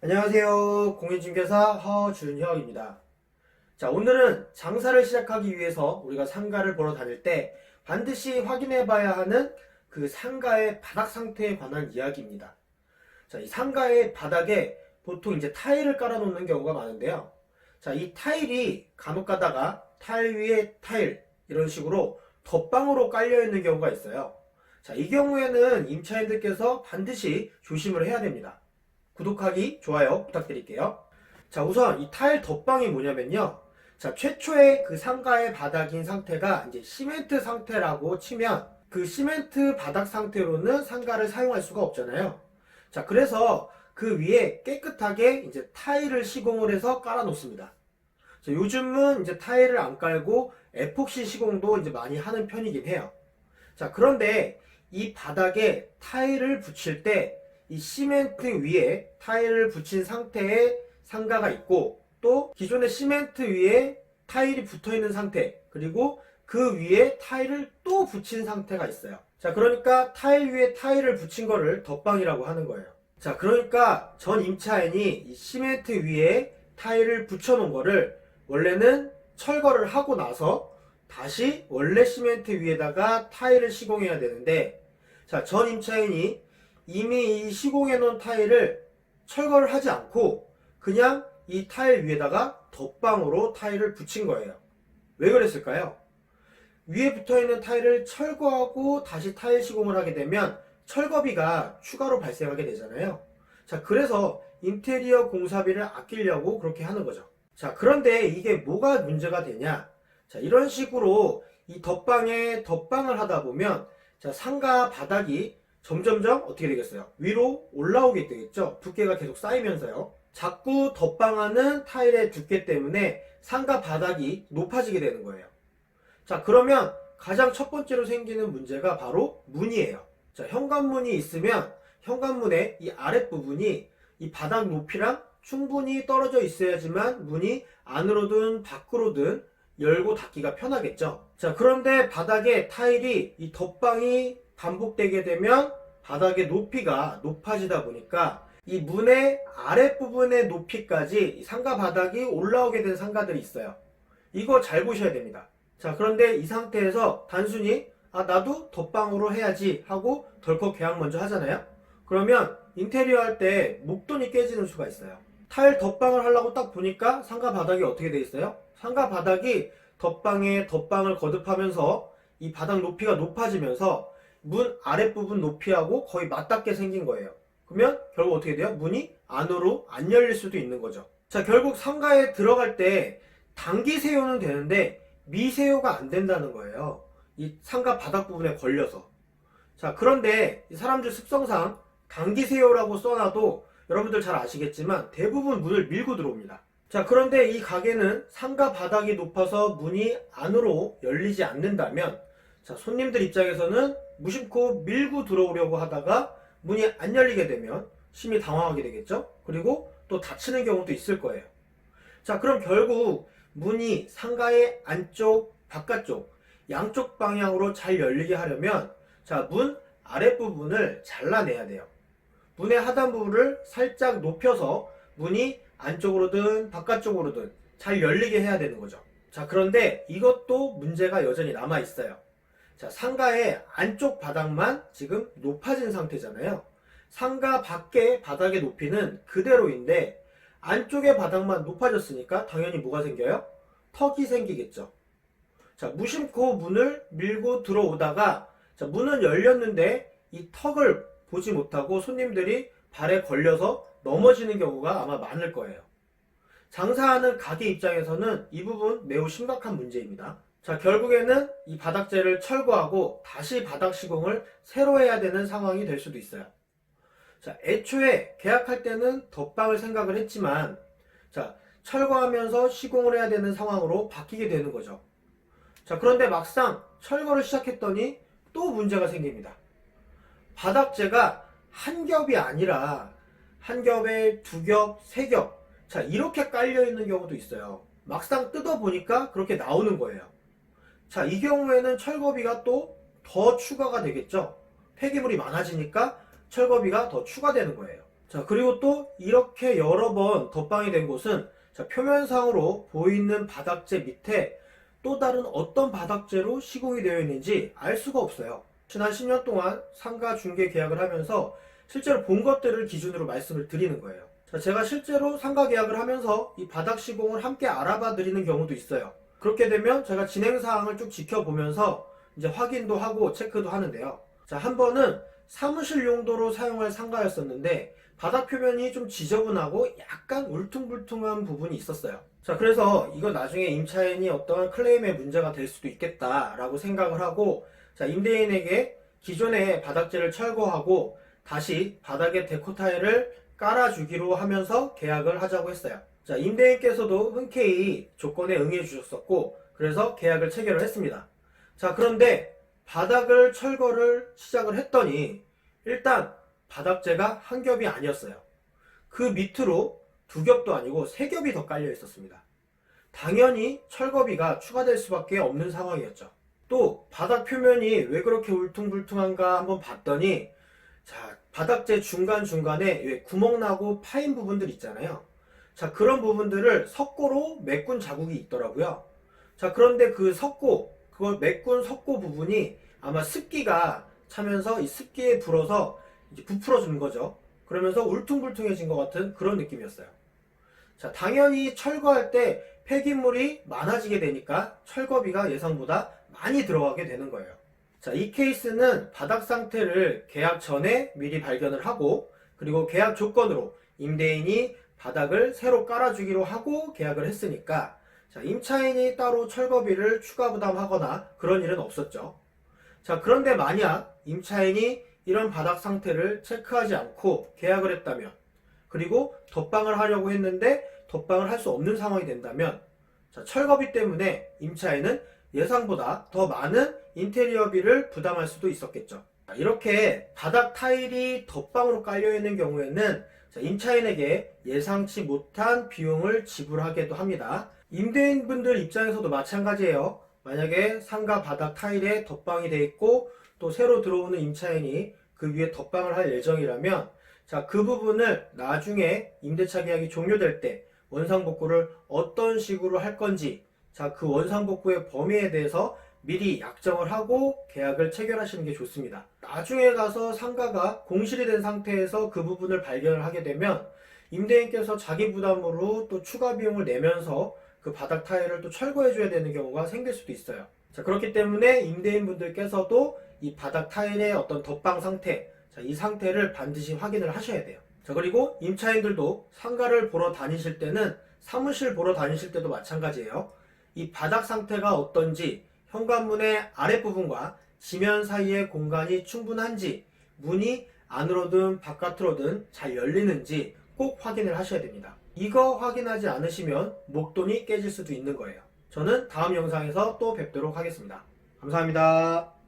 안녕하세요. 공인중개사 허준혁입니다. 자, 오늘은 장사를 시작하기 위해서 우리가 상가를 보러 다닐 때 반드시 확인해 봐야 하는 그 상가의 바닥 상태에 관한 이야기입니다. 자, 이 상가의 바닥에 보통 이제 타일을 깔아 놓는 경우가 많은데요. 자, 이 타일이 간혹 가다가 타일 위에 타일 이런 식으로 덧방으로 깔려 있는 경우가 있어요. 자, 이 경우에는 임차인들께서 반드시 조심을 해야 됩니다. 구독하기, 좋아요 부탁드릴게요. 자, 우선 이 타일 덧방이 뭐냐면요. 자, 최초의 그 상가의 바닥인 상태가 이제 시멘트 상태라고 치면 그 시멘트 바닥 상태로는 상가를 사용할 수가 없잖아요. 자, 그래서 그 위에 깨끗하게 이제 타일을 시공을 해서 깔아 놓습니다. 자, 요즘은 이제 타일을 안 깔고 에폭시 시공도 이제 많이 하는 편이긴 해요. 자, 그런데 이 바닥에 타일을 붙일 때 이 시멘트 위에 타일을 붙인 상태의 상가가 있고, 또 기존의 시멘트 위에 타일이 붙어 있는 상태, 그리고 그 위에 타일을 또 붙인 상태가 있어요. 자, 그러니까 타일 위에 타일을 붙인 거를 덧방이라고 하는 거예요. 자, 그러니까 전 임차인이 이 시멘트 위에 타일을 붙여 놓은 거를 원래는 철거를 하고 나서 다시 원래 시멘트 위에다가 타일을 시공해야 되는데, 자, 전 임차인이 이미 이 시공해 놓은 타일을 철거를 하지 않고 그냥 이 타일 위에다가 덧방으로 타일을 붙인 거예요. 왜 그랬을까요? 위에 붙어 있는 타일을 철거하고 다시 타일 시공을 하게 되면 철거비가 추가로 발생하게 되잖아요. 자, 그래서 인테리어 공사비를 아끼려고 그렇게 하는 거죠. 자, 그런데 이게 뭐가 문제가 되냐? 자, 이런 식으로 이 덧방에 덧방을 하다 보면, 자, 상가 바닥이 점점점 어떻게 되겠어요? 위로 올라오게 되겠죠? 두께가 계속 쌓이면서요. 자꾸 덧방하는 타일의 두께 때문에 상가 바닥이 높아지게 되는 거예요. 자, 그러면 가장 첫 번째로 생기는 문제가 바로 문이에요. 자, 현관문이 있으면 현관문의 이 아랫부분이 이 바닥 높이랑 충분히 떨어져 있어야지만 문이 안으로든 밖으로든 열고 닫기가 편하겠죠. 자, 그런데 바닥에 타일이 이 덧방이 반복되게 되면 바닥의 높이가 높아지다 보니까 이 문의 아랫부분의 높이까지 상가 바닥이 올라오게 된 상가들이 있어요. 이거 잘 보셔야 됩니다. 자, 그런데 이 상태에서 단순히 나도 덧방으로 해야지 하고 덜컥 계약 먼저 하잖아요. 그러면 인테리어 할 때 목돈이 깨지는 수가 있어요. 타일 덧방을 하려고 딱 보니까 상가 바닥이 어떻게 돼 있어요? 상가 바닥이 덧방에 덧방을 거듭하면서 이 바닥 높이가 높아지면서 문 아랫부분 높이하고 거의 맞닿게 생긴 거예요. 그러면 결국 어떻게 돼요? 문이 안으로 안 열릴 수도 있는 거죠. 자, 결국 상가에 들어갈 때 단기 세요는 되는데 미세요가 안 된다는 거예요. 이 상가 바닥 부분에 걸려서. 자, 그런데 이 사람들 습성상 단기 세요라고 써놔도 여러분들 잘 아시겠지만 대부분 문을 밀고 들어옵니다. 자, 그런데 이 가게는 상가 바닥이 높아서 문이 안으로 열리지 않는다면, 자, 손님들 입장에서는 무심코 밀고 들어오려고 하다가 문이 안 열리게 되면 심히 당황하게 되겠죠? 그리고 또 다치는 경우도 있을 거예요. 자, 그럼 결국 문이 상가의 안쪽, 바깥쪽, 양쪽 방향으로 잘 열리게 하려면, 자, 문 아랫부분을 잘라내야 돼요. 문의 하단부를 살짝 높여서 문이 안쪽으로든 바깥쪽으로든 잘 열리게 해야 되는 거죠. 자, 그런데 이것도 문제가 여전히 남아 있어요. 자, 상가의 안쪽 바닥만 지금 높아진 상태잖아요. 상가 밖의 바닥의 높이는 그대로인데 안쪽의 바닥만 높아졌으니까 당연히 뭐가 생겨요? 턱이 생기겠죠. 자, 무심코 문을 밀고 들어오다가, 자, 문은 열렸는데 이 턱을 보지 못하고 손님들이 발에 걸려서 넘어지는 경우가 아마 많을 거예요. 장사하는 가게 입장에서는 이 부분 매우 심각한 문제입니다. 자, 결국에는 이 바닥재를 철거하고 다시 바닥 시공을 새로 해야 되는 상황이 될 수도 있어요. 자, 애초에 계약할 때는 덧방을 생각을 했지만, 자, 철거하면서 시공을 해야 되는 상황으로 바뀌게 되는 거죠. 자, 그런데 막상 철거를 시작했더니 또 문제가 생깁니다. 바닥재가 한 겹이 아니라 한 겹에 두 겹, 세 겹, 자, 이렇게 깔려 있는 경우도 있어요. 막상 뜯어보니까 그렇게 나오는 거예요. 자, 이 경우에는 철거비가 또 더 추가가 되겠죠. 폐기물이 많아지니까 철거비가 더 추가되는 거예요. 자, 그리고 또 이렇게 여러 번 덧방이 된 곳은 자, 표면상으로 보이는 바닥재 밑에 또 다른 어떤 바닥재로 시공이 되어 있는지 알 수가 없어요. 지난 10년 동안 상가 중개 계약을 하면서 실제로 본 것들을 기준으로 말씀을 드리는 거예요. 자, 제가 실제로 상가 계약을 하면서 이 바닥 시공을 함께 알아봐 드리는 경우도 있어요. 그렇게 되면 제가 진행 사항을 쭉 지켜보면서 이제 확인도 하고 체크도 하는데요. 자, 한 번은 사무실 용도로 사용할 상가였었는데 바닥 표면이 좀 지저분하고 약간 울퉁불퉁한 부분이 있었어요. 자, 그래서 이거 나중에 임차인이 어떠한 클레임의 문제가 될 수도 있겠다라고 생각을 하고 자, 임대인에게 기존의 바닥재를 철거하고 다시 바닥에 데코 타일을 깔아주기로 하면서 계약을 하자고 했어요. 자, 임대인께서도 흔쾌히 조건에 응해 주셨었고 그래서 계약을 체결을 했습니다. 자, 그런데 바닥을 철거를 시작을 했더니 일단 바닥재가 한 겹이 아니었어요. 그 밑으로 두 겹도 아니고 세 겹이 더 깔려 있었습니다. 당연히 철거비가 추가될 수밖에 없는 상황이었죠. 또 바닥 표면이 왜 그렇게 울퉁불퉁한가 한번 봤더니 자, 바닥재 중간중간에 왜 구멍 나고 파인 부분들 있잖아요. 자, 그런 부분들을 석고로 메꾼 자국이 있더라고요. 자, 그런데 그 석고, 그걸 메꾼 석고 부분이 아마 습기가 차면서 이 습기에 불어서 이제 부풀어진 거죠. 그러면서 울퉁불퉁해진 것 같은 그런 느낌이었어요. 자, 당연히 철거할 때 폐기물이 많아지게 되니까 철거비가 예상보다 많이 들어가게 되는 거예요. 자, 이 케이스는 바닥 상태를 계약 전에 미리 발견을 하고 그리고 계약 조건으로 임대인이 바닥을 새로 깔아주기로 하고 계약을 했으니까 자, 임차인이 따로 철거비를 추가 부담하거나 그런 일은 없었죠. 자, 그런데 만약 임차인이 이런 바닥 상태를 체크하지 않고 계약을 했다면 그리고 덧방을 하려고 했는데 덧방을 할 수 없는 상황이 된다면 자, 철거비 때문에 임차인은 예상보다 더 많은 인테리어비를 부담할 수도 있었겠죠. 자, 이렇게 바닥 타일이 덧방으로 깔려있는 경우에는 자, 임차인에게 예상치 못한 비용을 지불하게도 합니다. 임대인분들 입장에서도 마찬가지예요. 만약에 상가 바닥 타일에 덧방이 되어 있고 또 새로 들어오는 임차인이 그 위에 덧방을 할 예정이라면 자, 그 부분을 나중에 임대차 계약이 종료될 때 원상복구를 어떤 식으로 할 건지 자, 그 원상복구의 범위에 대해서 미리 약정을 하고 계약을 체결하시는 게 좋습니다. 나중에 가서 상가가 공실이 된 상태에서 그 부분을 발견을 하게 되면 임대인께서 자기 부담으로 또 추가 비용을 내면서 그 바닥 타일을 또 철거해 줘야 되는 경우가 생길 수도 있어요. 자, 그렇기 때문에 임대인분들께서도 이 바닥 타일의 어떤 덧방 상태 자, 이 상태를 반드시 확인을 하셔야 돼요. 자, 그리고 임차인들도 상가를 보러 다니실 때는 사무실 보러 다니실 때도 마찬가지예요. 이 바닥 상태가 어떤지 현관문의 아랫부분과 지면 사이의 공간이 충분한지 문이 안으로든 바깥으로든 잘 열리는지 꼭 확인을 하셔야 됩니다. 이거 확인하지 않으시면 목돈이 깨질 수도 있는 거예요. 저는 다음 영상에서 또 뵙도록 하겠습니다. 감사합니다.